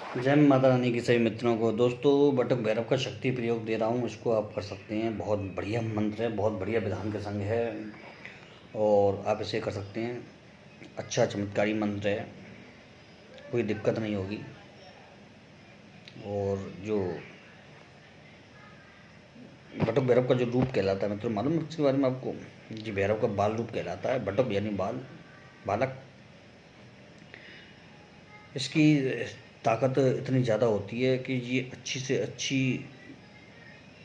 जय माता रानी की सभी मित्रों को। दोस्तों, बटुक भैरव का शक्ति प्रयोग दे रहा हूँ, इसको आप कर सकते हैं। बहुत बढ़िया मंत्र है, बहुत बढ़िया विधान के संग है और आप इसे कर सकते हैं। अच्छा चमत्कारी मंत्र है, कोई दिक्कत नहीं होगी। और जो बटुक भैरव का जो रूप कहलाता है मित्रों, मालूम है इसके बारे में आपको? जी, भैरव का बाल रूप कहलाता है। बटुक यानी बाल, बालक। इसकी ताकत इतनी ज़्यादा होती है कि ये अच्छी से अच्छी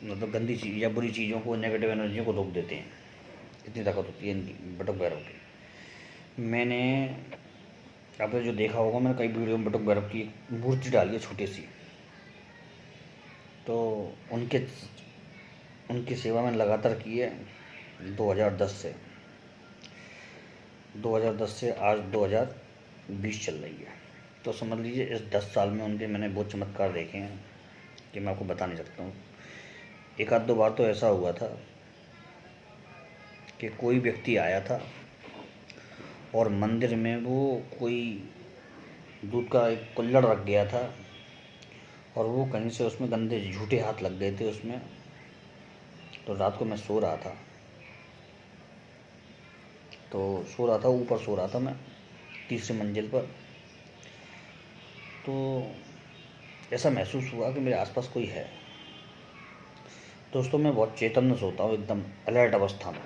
मतलब गंदी चीज़ या बुरी चीज़ों को, नेगेटिव एनर्जियों को रोक देते हैं। इतनी ताकत होती है इनकी, बटुक भैरव की। मैंने आपने जो देखा होगा, मैंने कई वीडियो में बटुक भैरव की एक मूर्ति डाली है छोटी सी। तो उनके उनकी सेवा मैंने लगातार की है 2010 से। 2010 से आज 2020 चल रही है। तो समझ लीजिए इस 10 साल में उनके मैंने बहुत चमत्कार देखे हैं कि मैं आपको बता नहीं सकता हूँ। एक आध दो बार तो ऐसा हुआ था कि कोई व्यक्ति आया था और मंदिर में वो कोई दूध का एक कुल्हड़ रख गया था और वो कहीं से उसमें गंदे झूठे हाथ लग गए थे उसमें। तो रात को मैं सो रहा था, ऊपर सो रहा था मैं, तीसरी मंजिल पर। तो ऐसा महसूस हुआ कि मेरे आसपास कोई है। दोस्तों, मैं बहुत चैतन्य सोता हूँ, एकदम अलर्ट अवस्था में।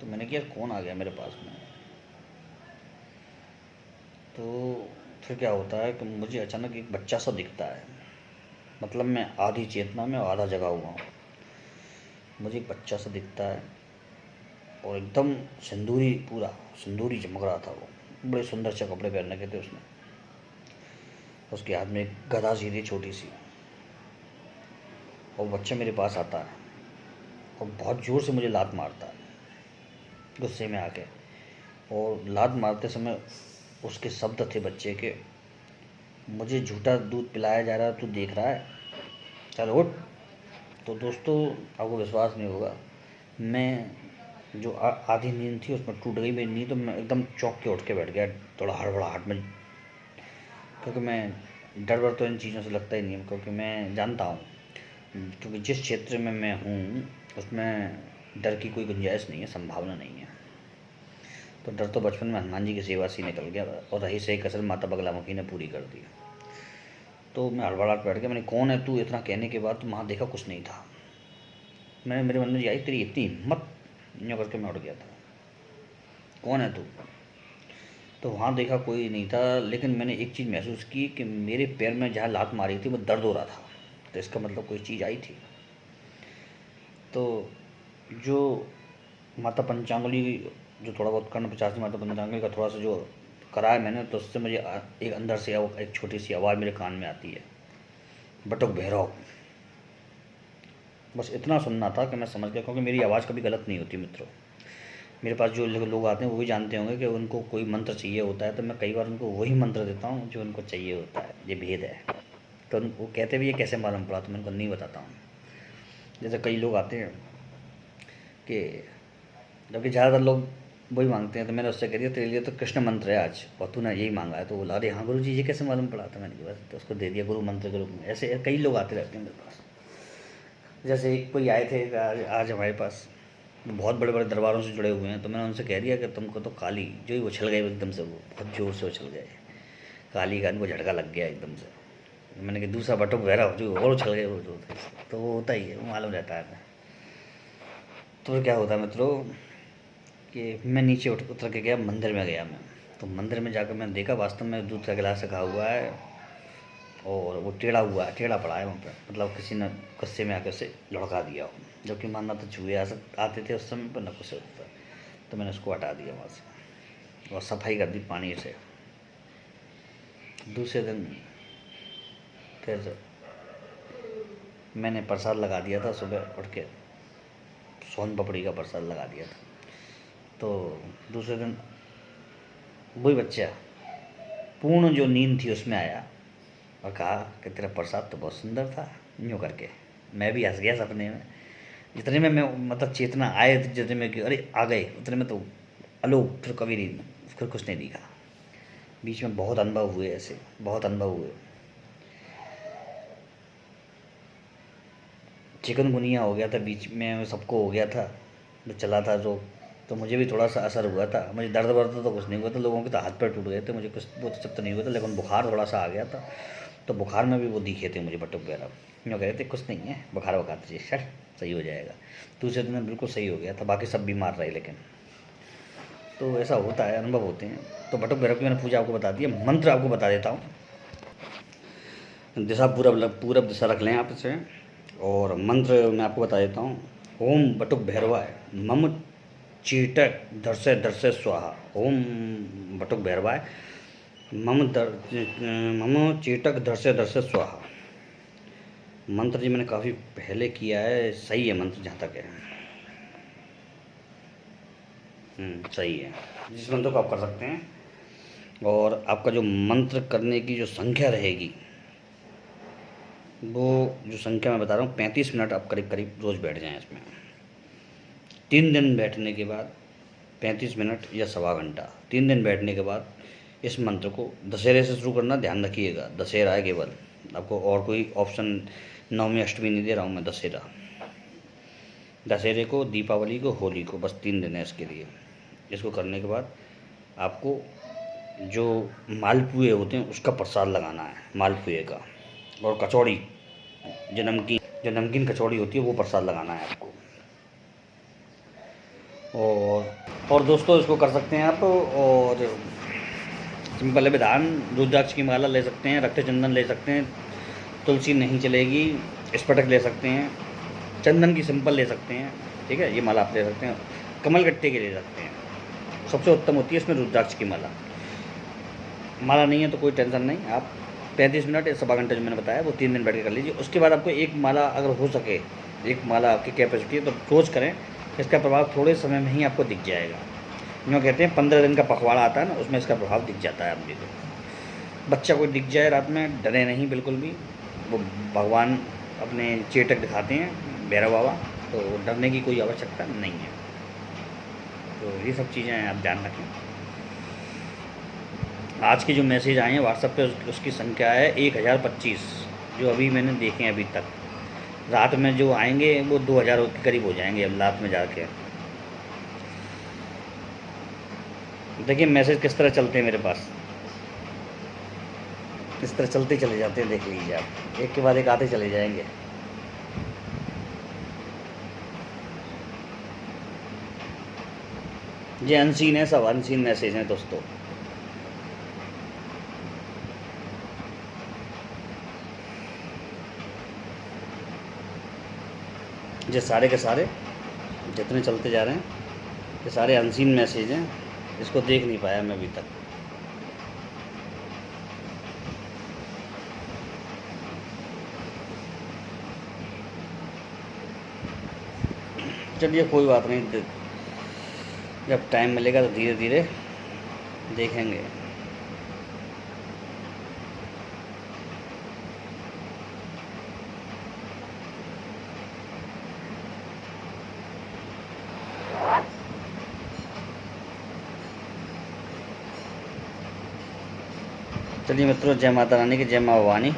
तो मैंने किया कौन आ गया मेरे पास में। तो फिर क्या होता है कि मुझे अचानक एक बच्चा सा दिखता है। मतलब मैं आधी चेतना में और आधा जगा हुआ हूँ। मुझे एक बच्चा सा दिखता है और एकदम सिंदूरी, पूरा सिंदूरी चमक रहा था वो। बड़े सुंदर से कपड़े पहन रखे थे उसने। उसके हाथ में एक गदा सी थी छोटी सी। और बच्चा मेरे पास आता है और बहुत ज़ोर से मुझे लात मारता है गुस्से में आके। और लात मारते समय उसके शब्द थे बच्चे के, मुझे झूठा दूध पिलाया जा रहा है, तू देख रहा है, चल उठ। तो दोस्तों, आपको विश्वास नहीं होगा, मैं जो आधी नींद थी उसमें टूट गई मेरी नींद। तो मैं एकदम चौंक के उठ के बैठ गया, थोड़ा हड़बड़ाहट में। क्योंकि मैं डर वर तो इन चीज़ों से लगता ही नहीं है, क्योंकि मैं जानता हूँ, क्योंकि जिस क्षेत्र में मैं हूँ उसमें डर की कोई गुंजाइश नहीं है, संभावना नहीं है। तो डर तो बचपन में हनुमान जी की सेवा से निकल गया और रही सही कसर माता बगलामुखी ने पूरी कर दी। तो मैं हड़बड़ाहट बैठ गया। मैंने कौन है तू, इतना कहने के बाद तो वहाँ देखा कुछ नहीं था। मैंने मेरे मन में ये आई, तेरी इतनी हिम्मत, यूँ करके मैं उठ गया था, कौन है तू। तो वहाँ देखा कोई नहीं था, लेकिन मैंने एक चीज़ महसूस की कि मेरे पैर में जहाँ लात मारी थी वो दर्द हो रहा था। तो इसका मतलब कोई चीज़ आई थी। तो जो माता पंचांगुली, जो थोड़ा बहुत कर्ण पिशाच माता पंचांगुली का थोड़ा सा जो करा है मैंने, तो उससे मुझे एक अंदर से एक छोटी सी आवाज़ मेरे कान में आती है, बटुक भैरव। बस इतना सुनना था कि मैं समझ गया, क्योंकि मेरी आवाज़ कभी गलत नहीं होती मित्रों। मेरे पास जो लोग आते हैं वो भी जानते होंगे कि उनको कोई मंत्र चाहिए होता है, तो मैं कई बार उनको वही मंत्र देता हूँ जो उनको चाहिए होता है। ये भेद है। तो वो कहते भी ये कैसे मालूम पड़ा, तो मैं उनको नहीं बताता हूँ। जैसे कई लोग आते हैं कि, जबकि ज़्यादातर लोग वही मांगते हैं, तो मैंने उससे कह दिया तेरे लिए तो कृष्ण मंत्र है आज और तूने यही मांगा है। तो बोला अरे हाँ गुरु जी, ये कैसे मालूम पड़ा। तो मैंने बस तो उसको दे दिया गुरु मंत्र के रूप में। ऐसे कई लोग आते रहते हैं मेरे पास। जैसे एक कोई आए थे आज हमारे पास, बहुत बड़े बड़े दरबारों से जुड़े हुए हैं। तो मैंने उनसे कह दिया कि तुमको तो काली जो ही उछल गए एकदम से, वो बहुत ज़ोर से उछल गए, काली का इनको झटका लग गया एकदम से। मैंने कहा दूसरा बटुक भैरव जो और उछल गए वो जो थे। तो वो होता ही है, वो मालूम रहता है। तो क्या होता है मित्रों कि मैं नीचे उतर के गया, मंदिर में गया मैं। तो मंदिर में जाकर मैंने देखा वास्तव में दूध का गिलास रखा हुआ है और वो टेढ़ा हुआ है, टेढ़ा पड़ा है वहाँ पर। मतलब किसी ने गुस्से में आकर उसे लुढ़का दिया हो, जबकि मानना तो चूहे आते थे उस समय पर, न कुछ होता। तो मैंने उसको हटा दिया वहाँ से और सफाई कर दी पानी से। दूसरे दिन फिर मैंने प्रसाद लगा दिया था, सुबह उठ के सोन पपड़ी का प्रसाद लगा दिया था। तो दूसरे दिन वही बच्चा पूर्ण जो नींद थी उसमें आया और कहा कि तेरा प्रसाद तो बहुत सुंदर था, यूँ करके। मैं भी हंस गया सपने में। जितने में मैं मतलब चेतना आए, जितने में कि अरे आ गए, उतने में तो अलो, फिर कभी नहीं, फिर कुछ नहीं दिखा। बीच में बहुत अनुभव हुए, ऐसे बहुत अनुभव हुए। चिकनगुनिया हो गया था बीच में, सबको हो गया था, जो चला था जो, तो मुझे भी थोड़ा सा असर हुआ था। मुझे दर्द वर्द तो कुछ नहीं हुआ था, लोगों के तो हाथ पैर टूट गए थे, मुझे कुछ वो सब तो नहीं हुआ था, लेकिन बुखार थोड़ा सा आ गया था। तो बुखार में भी वो दिखे थे मुझे बटुक वगैरह, वो कह रहे थे कुछ नहीं है, बुखार वखार चाहिए सर, सही हो जाएगा। दूसरे दिन में बिल्कुल सही हो गया था, बाकी सब बीमार रहे। लेकिन तो ऐसा होता है, अनुभव होते हैं। तो बटुक भैरव की मैंने पूजा आपको बता दी, मंत्र आपको बता देता हूँ। दिशा पूरब दिशा रख लें आप इसे, और मंत्र मैं आपको बता देता हूँ। ओम बटुक भैरवाय मम चीटक धरसे धरसे स्वाहा। ओम बटुक भैरवाय मम चीटक धरसे धरसे स्वाहा। मंत्र जी मैंने काफ़ी पहले किया है, सही है मंत्र जहाँ तक है, सही है। जिस मंत्र को आप कर सकते हैं, और आपका जो मंत्र करने की जो संख्या रहेगी, वो जो संख्या मैं बता रहा हूँ 35 मिनट आप करीब करीब रोज़ बैठ जाएं इसमें। 3 दिन बैठने के बाद 35 मिनट या सवा घंटा, 3 दिन बैठने के बाद इस मंत्र को दशहरे से शुरू करना, ध्यान रखिएगा दशहरा है केवल, आपको और कोई ऑप्शन नवमी अष्टमी नहीं दे रहा हूँ मैं। दशहरे को, दीपावली को, होली को, बस 3 दिन है इसके लिए। इसको करने के बाद आपको जो मालपुए होते हैं उसका प्रसाद लगाना है, मालपुए का, और कचौड़ी जो नमकीन कचौड़ी होती है वो प्रसाद लगाना है आपको। और दोस्तों इसको कर सकते हैं आप, और सिंपल विधान, रुद्राक्ष की माला ले सकते हैं, रक्त चंदन ले सकते हैं, तुलसी नहीं चलेगी, स्फटिक ले सकते हैं, चंदन की सिंपल ले सकते हैं, ठीक है, ये माला आप ले सकते हैं, कमल गट्टे के ले सकते हैं, सबसे उत्तम होती है इसमें रुद्राक्ष की माला। माला नहीं है तो कोई टेंशन नहीं, आप 35 मिनट या सवा घंटे जो मैंने बताया वो 3 दिन बैठ के कर लीजिए। उसके बाद आपको एक माला अगर हो सके, एक माला आपकी कैपेसिटी है तो रोज़ करें, इसका प्रभाव थोड़े समय में ही आपको दिख जाएगा। यूँ कहते हैं 15 दिन का पखवाड़ा आता है ना, उसमें इसका प्रभाव दिख जाता है आदमी को। बच्चा कोई दिख जाए रात में, डरे नहीं बिल्कुल भी, वो भगवान अपने चेटक दिखाते हैं भैरव बाबा, तो डरने की कोई आवश्यकता नहीं है। तो ये सब चीज़ें आप ध्यान रखें। आज के जो मैसेज आए हैं व्हाट्सएप पे उसकी संख्या है 1025, जो अभी मैंने देखे हैं अभी तक। रात में जो आएंगे वो 2000 के करीब हो जाएंगे अब रात में जाके। देखिए मैसेज किस तरह चलते हैं मेरे पास, किस तरह चलते चले जाते हैं, देख लीजिए आप, एक के बाद एक आते चले जाएंगे। ये अनसीन है, सब अनसीन मैसेज हैं दोस्तों। ये सारे के सारे जितने चलते जा रहे हैं ये सारे अनसीन मैसेज हैं, इसको देख नहीं पाया मैं अभी तक। चलिए कोई बात नहीं, जब टाइम मिलेगा तो धीरे धीरे देखेंगे। चलिए मित्रों, जय माता रानी की, जय माँ भवानी।